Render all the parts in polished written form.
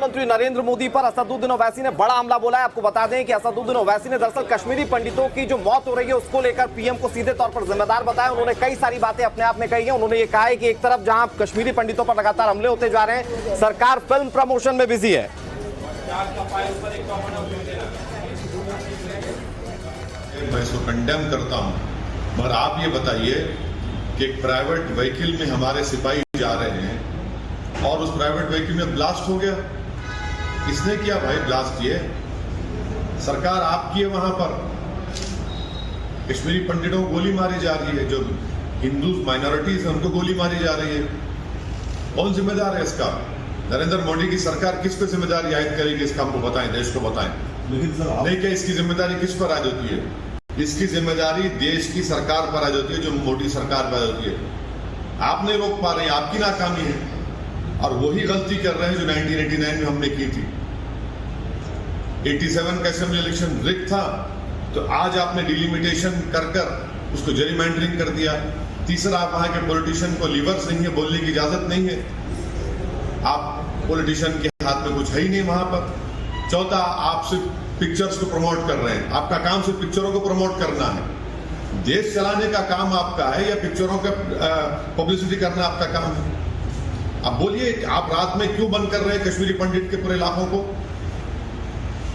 प्रधानमंत्री नरेंद्र मोदी पर असदुद्दीन ओवैसी ने बड़ा हमला बोला है। आपको बता दें कि असदुद्दीन ओवैसी ने दरअसल कश्मीरी पंडितों की जो मौत हो रही है उसको लेकर पीएम को सीधे तौर पर जिम्मेदार बताया। उन्होंने कई सारी बातें अपने आप में कही है। उन्होंने ये कहा है कि एक तरफ जहां कश्मीरी पंडितों पर लगातार हमले होते जा रहे हैं, सरकार फिल्म प्रमोशन में बिजी है। मैं इसको कंडेम करता हूं, मगर आप ये बताइए कि एक प्राइवेट व्हीकल में हमारे सिपाही जा रहे हैं और उस प्राइवेट व्हीकल में ब्लास्ट हो गया। किसने किया भाई ब्लास्ट? ये सरकार आपकी है। वहां पर कश्मीरी पंडितों को गोली मारी जा रही है, जो हिंदू माइनॉरिटीज है उनको गोली मारी जा रही है। कौन जिम्मेदार है इसका? नरेंद्र मोदी की सरकार किस पे जिम्मेदारी आयद करेगी? इसका हमको बताएं, देश को बताएं। लेकिन सर नहीं, क्या इसकी जिम्मेदारी किस पर आ जाती है? इसकी जिम्मेदारी देश की सरकार पर आ जाती है, जो मोदी सरकार पर आ जाती है। आप नहीं रोक पा रहे हैं, आपकी नाकामी है। और वही गलती कर रहे हैं जो 1989 में हमने की थी। 87 का असेंबली इलेक्शन रिग था, तो आज आपने डिलिमिटेशन कर उसको जेरीमैंडरिंग कर दिया। तीसरा, आप वहां के पॉलिटिशियन को लीवर्स नहीं है, बोलने की इजाजत नहीं है। आप पॉलिटिशियन के हाथ में कुछ है ही नहीं वहां पर। चौथा, आप सिर्फ पिक्चर्स को प्रमोट कर रहे हैं। आपका काम सिर्फ पिक्चरों को प्रमोट करना है। देश चलाने का काम आपका है या पिक्चरों का पब्लिसिटी करना आपका काम है? अब बोलिए, आप रात में क्यों बंद कर रहे हैं कश्मीरी पंडित के पूरे इलाकों को?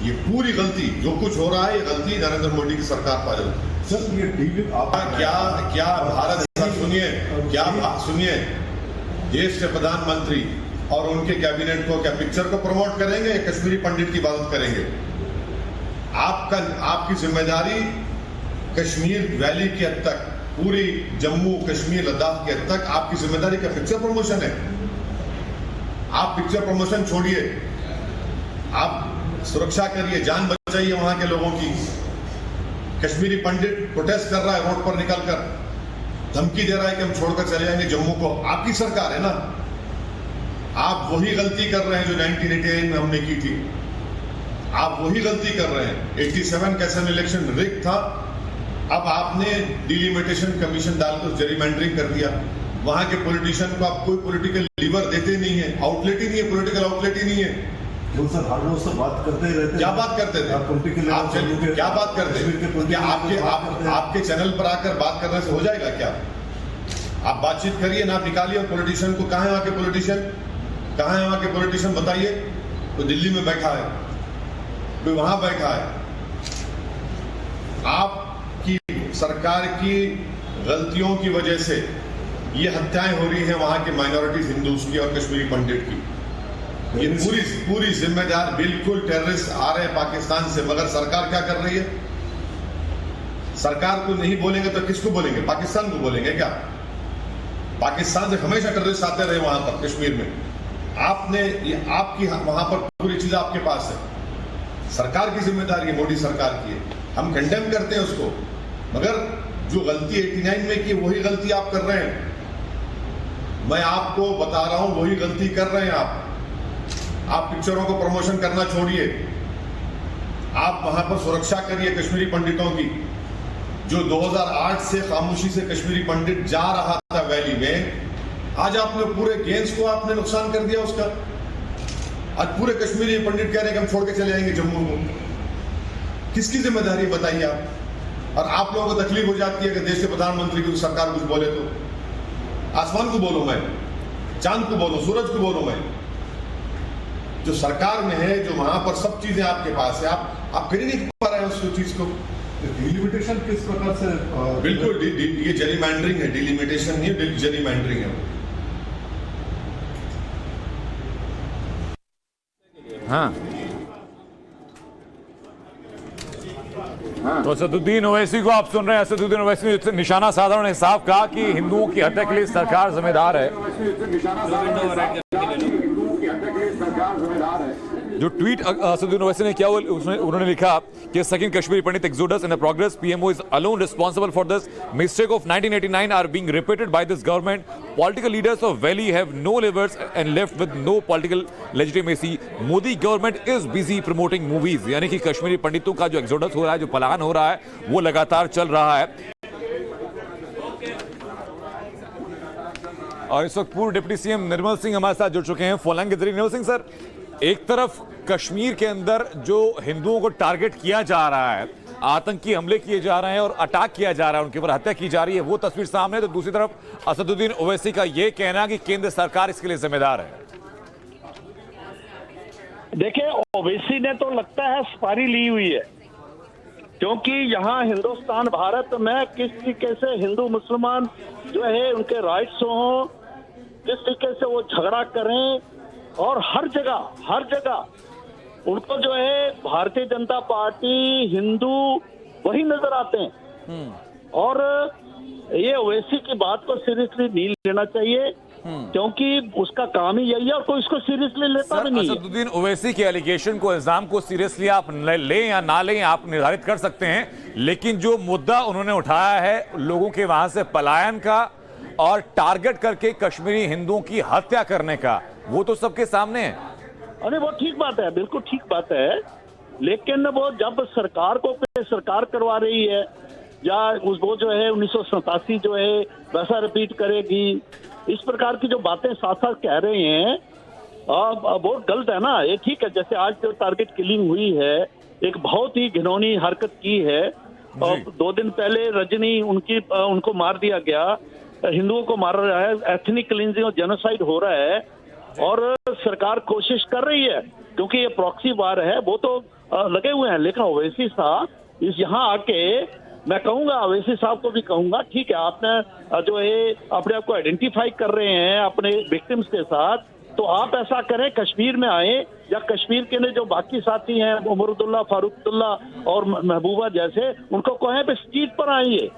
ये पूरी गलती, जो कुछ हो रहा है, ये गलती नरेंद्र मोदी की सरकार पर है। सर ये डील क्या भारत सुनिए, देश के प्रधानमंत्री और उनके कैबिनेट को क्या पिक्चर को प्रमोट करेंगे या कश्मीरी पंडित की इबादत करेंगे? आपकी जिम्मेदारी कश्मीर वैली की हद तक, पूरी जम्मू कश्मीर लद्दाख की हद तक आपकी जिम्मेदारी क्या पिक्चर प्रमोशन है? आप पिक्चर प्रमोशन छोड़िए, आप सुरक्षा करिए, जान बचाइए वहां के लोगों की। कश्मीरी पंडित प्रोटेस्ट कर रहा है रोड पर निकलकर, धमकी दे रहा है कि हम छोड़कर चले जाएंगे जम्मू को। आपकी सरकार है ना। आप वही गलती कर रहे हैं जो 1988 में हमने की थी। आप वही गलती कर रहे हैं। 87 का असेंबली इलेक्शन रिग था, अब आपने डिलिमिटेशन कमीशन डालकर जेरीमैंडरिंग कर दिया। वहां के पॉलिटिशियन को आप कोई पॉलिटिकल लीवर देते नहीं है, आउटलेट ही नहीं है, पॉलिटिकल आउटलेट ही नहीं है। तो सर हर रोज तो बात करते ही रहते। क्या बात करते थे? क्या बात करते? क्या आपके चैनल पर आकर बात करने से हो जाएगा क्या? आप बातचीत करिए ना, आप निकालिए। और पॉलिटिशियन को, कहां है वहां के पॉलिटिशियन? कहां है वहां के पॉलिटिशियन बताइए। तो दिल्ली में बैठा है, कोई वहां बैठा है। आपकी सरकार की गलतियों की वजह से ये हत्याएं हो रही हैं वहां के माइनॉरिटीज हिंदूज की और कश्मीरी पंडित की। ये पूरी जिम्मेदार बिल्कुल टेररिस्ट आ रहे हैं पाकिस्तान से। मगर सरकार क्या कर रही है? सरकार को नहीं बोलेंगे तो किसको बोलेंगे? पाकिस्तान को बोलेंगे क्या? पाकिस्तान से हमेशा टेररिस्ट आते रहे वहां पर कश्मीर में। आपकी वहां पर पूरी चीज आपके पास है। सरकार की जिम्मेदारी है, मोदी सरकार की है। हम कंडेम करते हैं उसको, मगर जो गलती 89 में की वही गलती आप कर रहे हैं। मैं आपको बता रहा हूं, वही गलती कर रहे हैं आप पिक्चरों को प्रमोशन करना छोड़िए। आप वहां पर सुरक्षा करिए कश्मीरी पंडितों की। जो 2008 से खामोशी से कश्मीरी पंडित जा रहा था वैली में, आज आपने पूरे गेम्स को आपने नुकसान कर दिया उसका। आज पूरे कश्मीरी पंडित कह रहे हैं कि हम छोड़ के चले जाएंगे जम्मू को। किसकी जिम्मेदारी बताइए आप? और आप लोगों को तकलीफ हो जाती है कि देश के प्रधानमंत्री की सरकार कुछ बोले तो। आसमान को बोलो मैं, चांद को बोलो, सूरज को बोलो मैं। जो सरकार में है, जो वहां पर सब चीजें आपके पास है, आप कर ही नहीं पा रहे हैं उस चीज को। डिलिमिटेशन किस प्रकार से? बिल्कुल ये जेरीमैंडरिंग है, डिलिमिटेशन नहीं है, जेरीमैंडरिंग है। हाँ, तो असदुद्दीन ओवैसी को आप सुन रहे हैं। असदुद्दीन ओवैसी ने निशाना साधा, उन्होंने साफ कहा कि हिंदुओं की हत्या के लिए सरकार जिम्मेदार है। जो ट्वीट असदुद्दीन ओवैसी ने किया उन्होंने लिखा कि second Kashmiri Pandit exodus in progress, PMO is alone responsible for this mistake of 1989 are being repeated by this government. Political leaders of valley have no levers and left with no political legitimacy. Modi government is busy promoting movies. यानी कि कश्मीरी पंडितों का जो exodus हो रहा है, जो पलायन हो रहा है, वो लगातार चल रहा है। और इस वक्त पूर्व डिप्टी सीएम निर्मल सिंह हमारे साथ जुड़ चुके हैं फोन लाइन के जरिए। निर्मल सिंह सर, एक तरफ कश्मीर के अंदर जो हिंदुओं को टारगेट किया जा रहा है, आतंकी हमले किए जा रहे हैं और अटैक किया जा रहा है, उनके ऊपर हत्या की जा रही है, वो तस्वीर सामने है। तो दूसरी तरफ असदुद्दीन ओवैसी का यह कहना कि केंद्र सरकार इसके लिए जिम्मेदार है। देखिए, ओवैसी ने तो लगता है सुपारी ली हुई है, क्योंकि यहाँ हिंदुस्तान भारत में किस तरीके से हिंदू मुसलमान जो है उनके राइट्स हों, किस तरीके से वो झगड़ा करें, और हर जगह उनको जो है भारतीय जनता पार्टी, हिंदू वही नजर आते हैं। और ये ओवैसी की बात को सीरियसली नहीं लेना चाहिए, क्योंकि उसका काम ही यही है और कोई इसको सीरियसली लेता भी नहीं है। असदुद्दीन ओवैसी के एलिगेशन को, इल्जाम को सीरियसली आप लें या ना लें, आप निर्धारित कर सकते हैं, लेकिन जो मुद्दा उन्होंने उठाया है लोगों के वहां से पलायन का और टारगेट करके कश्मीरी हिंदुओं की हत्या करने का, वो तो सबके सामने है। अरे वो ठीक बात है, बिल्कुल ठीक बात है, लेकिन वो जब सरकार करवा रही है या वो जो है 1987 जो है वैसा रिपीट करेगी, इस प्रकार की जो बातें साथ साथ कह रहे हैं बहुत गलत है ना। ये ठीक है, जैसे आज जो टारगेट किलिंग हुई है, एक बहुत ही घिनौनी हरकत की है, और 2 दिन पहले रजनी उनको मार दिया गया, हिंदुओं को मार रहा है, एथनिक क्लींजिंग और जेनोसाइड हो रहा है, और सरकार कोशिश कर रही है, क्योंकि ये प्रॉक्सी वार है, वो तो लगे हुए हैं। लेकिन ओवैसी साहब इस यहाँ आके, मैं कहूंगा ओवैसी साहब को भी कहूंगा, ठीक है आपने जो है अपने आप को आइडेंटिफाई कर रहे हैं अपने विक्टिम्स के साथ, तो आप ऐसा करें, कश्मीर में आए, या कश्मीर के जो बाकी साथी हैं उमरुद्दुल्ला, फारूकुल्ला और महबूबा जैसे, उनको कहें पे स्ट्रीट पर आइए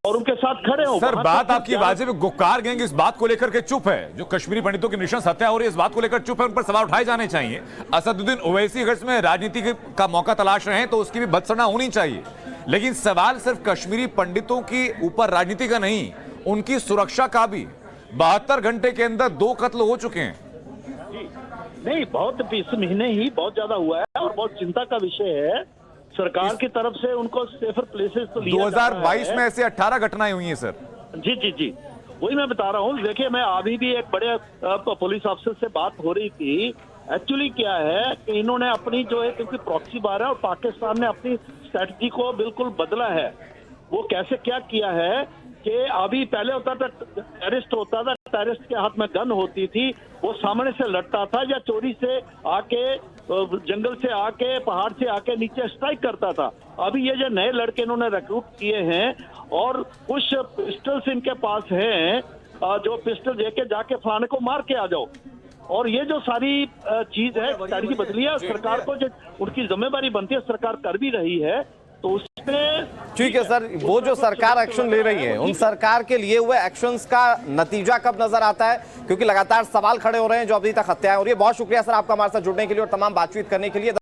और उनके साथ खड़े हो। सर, बात आपकी वाजिब, गुफ्कार गैंग इस बात को लेकर के चुप है, जो कश्मीरी पंडितों की निशंस हत्या हो रही है इस बात को लेकर चुप है, उन पर सवाल उठाए जाने चाहिए। असदुद्दीन ओवैसी अगर इसमें राजनीति का मौका तलाश रहे हैं तो उसकी भी भत्सना होनी चाहिए, लेकिन सवाल सिर्फ कश्मीरी पंडितों की ऊपर राजनीति का नहीं, उनकी सुरक्षा का भी। 72 घंटे के अंदर 2 कत्ल हो चुके हैं। नहीं, बहुत इस महीने ही बहुत ज्यादा हुआ है और बहुत चिंता का विषय है। सरकार की तरफ से उनको सेफर प्लेसेस तो लिया 2022 में ऐसे 18 घटनाएं हुई हैं सर। जी, वही मैं बता रहा हूँ। देखिए, मैं अभी भी एक बड़े पुलिस अफसर से बात हो रही थी। एक्चुअली क्या है कि इन्होंने अपनी जो है, क्योंकि प्रॉक्सी वार है और पाकिस्तान ने अपनी स्ट्रेटजी को बिल्कुल बदला है। वो कैसे क्या किया है कि अभी पहले होता था टेररिस्ट होता था, टेररिस्ट के हाथ में गन होती थी, वो सामने से लड़ता था या चोरी से आके, जंगल से आके, पहाड़ से आके नीचे स्ट्राइक करता था। अभी ये जो नए लड़के इन्होंने रिक्रूट किए हैं और कुछ पिस्टल्स इनके पास हैं, जो पिस्टल लेके जाके फलाने को मार के आ जाओ, और ये जो सारी चीज है स्ट्रेटजी बदली है। सरकार को जो उनकी जिम्मेदारी बनती है, सरकार कर भी रही है, तो उसमें ठीक है सर, वो जो सरकार एक्शन ले रही है, उन सरकार के लिए हुए एक्शंस का नतीजा कब नजर आता है? क्योंकि लगातार सवाल खड़े हो रहे हैं जो अभी तक हत्याएं हो रही है। बहुत शुक्रिया सर आपका हमारे साथ जुड़ने के लिए और तमाम बातचीत करने के लिए।